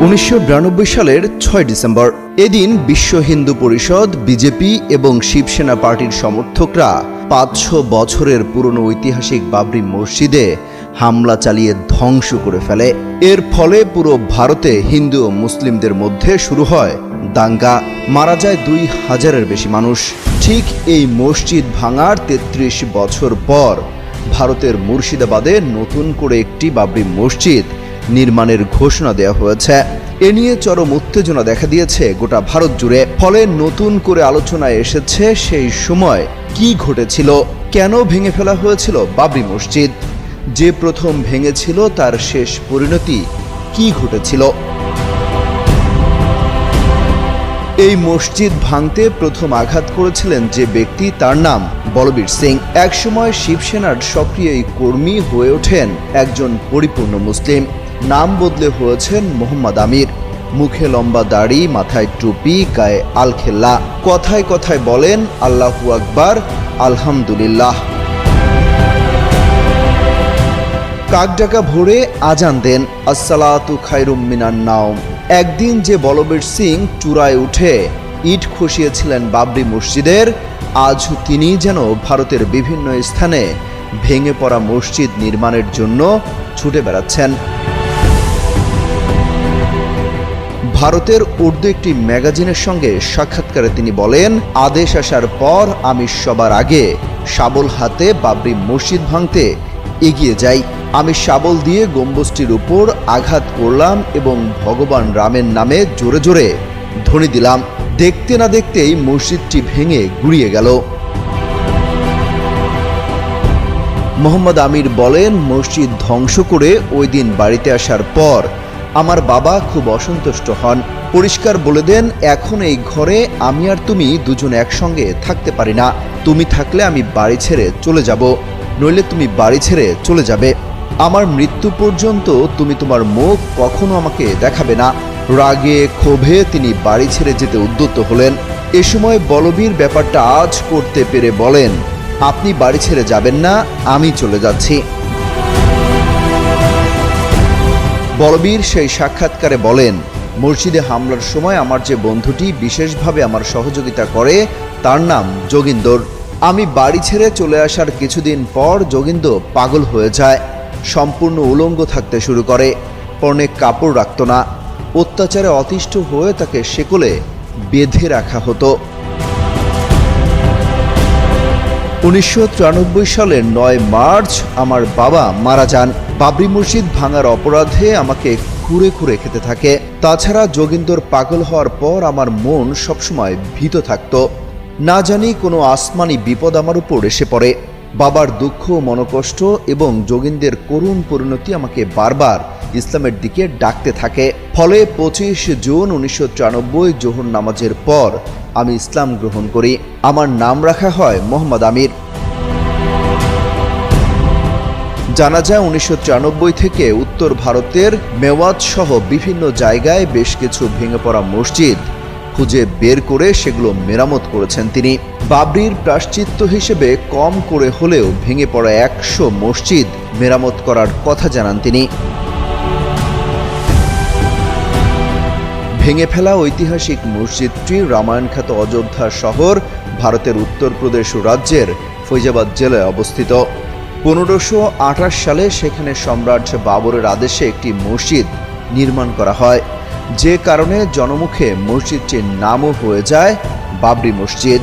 1992 সালের 6 ডিসেম্বর এদিন বিশ্ব হিন্দু পরিষদ, বিজেপি এবং শিবসেনা পার্টির সমর্থকরা 500 বছরের পুরনো ঐতিহাসিক বাবরি মসজিদে হামলা চালিয়ে ধ্বংস করে ফেলে। এর ফলে পুরো ভারতে হিন্দু ও মুসলিমদের মধ্যে শুরু হয় দাঙ্গা। মারা যায় 2000-এর বেশি মানুষ। ঠিক এই মসজিদ ভাঙার 33 বছর পর ভারতের মুর্শিদাবাদে নতুন করে একটি বাবরি মসজিদ নির্মাণের ঘোষণা দেওয়া হয়েছে। এ নিয়ে চরম উত্তেজনা দেখা দিয়েছে গোটা ভারত জুড়ে। ফলে নতুন করে আলোচনায় এসেছে সেই সময় কি ঘটেছিল, কেন ভেঙে ফেলা হয়েছিল বাবরি মসজিদ, যে প্রথম ভেঙেছিল তার শেষ পরিণতি কি ঘটেছিল। এই মসজিদ ভাঙতে প্রথম আঘাত করেছিলেন যে ব্যক্তি, তার নাম বলবীর সিং। একসময় শিবসেনার সক্রিয় এই কর্মী হয়ে ওঠেন একজন পরিপূর্ণ মুসলিম। নাম বদলে হয়েছেন মোহাম্মদ আমির। মুখে লম্বা দাড়ি, মাথায় টুপি, গায়ে আলখেল্লা। কথায় কথায় বলেন আল্লাহু আকবার, আলহামদুলিল্লাহ। কাকডাকা ভোরে আজান দেন, আসসালাতু খায়রুম মিনান নাওম। একদিন যে বলবীর সিং চূড়ায় উঠে ইট খসিয়েছিলেন বাবরি মসজিদের, আজ তিনি যেন ভারতের বিভিন্ন স্থানে ভেঙে পড়া মসজিদ নির্মাণের জন্য ছুটে বেড়াচ্ছেন। ভারতের উর্দু একটি ম্যাগাজিনের সঙ্গে সাক্ষাৎকারে তিনি বলেন, আদেশ আসার পর আমি সবার আগে শাবল হাতে বাবরি মসজিদ ভাঙতে এগিয়ে যাই। আমি শাবল দিয়ে গম্বুজটির উপর আঘাত করলাম এবং ভগবান রামের নামে জোরে জোরে ধ্বনি দিলাম। দেখতে না দেখতেই মসজিদটি ভেঙে গুঁড়িয়ে গেল। মোহাম্মদ আমির বলেন, মসজিদ ধ্বংস করে ওই দিন বাড়িতে আসার পর আমার বাবা খুব অসন্তুষ্ট হন। পরিষ্কার বলে দেন, এখন এই ঘরে আমি আর তুমি দুজন একসঙ্গে থাকতে পারি না। তুমি থাকলে আমি বাড়ি ছেড়ে চলে যাব, নইলে তুমি বাড়ি ছেড়ে চলে যাবে। আমার মৃত্যু পর্যন্ত তুমি তোমার মুখ কখনো আমাকে দেখাবে না। রাগে ক্ষোভে তিনি বাড়ি ছেড়ে যেতে উদ্যত হলেন। এ সময় বলবীর ব্যাপারটা আজ করতে পেরে বলেন, আপনি বাড়ি ছেড়ে যাবেন না, আমি চলে যাচ্ছি। বলবীর সেই সাক্ষাৎকারে বলেন, মসজিদে হামলার সময় আমার যে বন্ধুটি বিশেষভাবে আমার সহযোগিতা করে তার নাম যোগিন্দর। আমি বাড়ি ছেড়ে চলে আসার কিছুদিন পর যোগিন্দ পাগল হয়ে যায়, সম্পূর্ণ উলঙ্গ থাকতে শুরু করে, পরনে কাপড় রাখত না। অত্যাচারে অতিষ্ঠ হয়ে তাকে শেকলে বেঁধে রাখা হতো। 1993 সালের 9 মার্চ আমার বাবা মারা যান। বাবরি মসজিদ ভাঙার অপরাধে আমাকে খুঁড়ে খুঁড়ে খেতে থাকে। তাছাড়া যোগিন্দর পাগল হওয়ার পর আমার মন সবসময় ভীত থাকত। না জানি কোনো আসমানি বিপদ আমার উপর এসে পড়ে। বাবার দুঃখ, মনোকষ্ট এবং যোগিন্দের করুণ পরিণতি আমাকে বারবার ইসলামের দিকে ডাকতে থাকে। ফলে 25 জুন 1993 জোহর নামাজের পর আমি ইসলাম গ্রহণ করি। আমার নাম রাখা হয় মোহাম্মদ আমির। জানা যায় 1993 থেকে উত্তর ভারতের মেওয়াত সহ বিভিন্ন জায়গায় বেশ কিছু ভেঙে পড়া মসজিদ খুঁজে বের করে সেগুলো মেরামত করেছেন তিনি। বাবরির প্রায়শ্চিত্ত হিসেবে কম করে হলেও ভেঙে পড়া 100 মসজিদ মেরামত করার কথা জানান তিনি। ভেঙে ফেলা ঐতিহাসিক মসজিদটি রামায়ণখ্যাত অযোধ্যা শহর, ভারতের উত্তরপ্রদেশ রাজ্যের ফৈজাবাদ জেলায় অবস্থিত। 1528 সালে সেখানে সম্রাট বাবরের আদেশে একটি মসজিদ নির্মাণ করা হয়, যে কারণে জনমুখে মসজিদটির নামও হয়ে যায় বাবরি মসজিদ।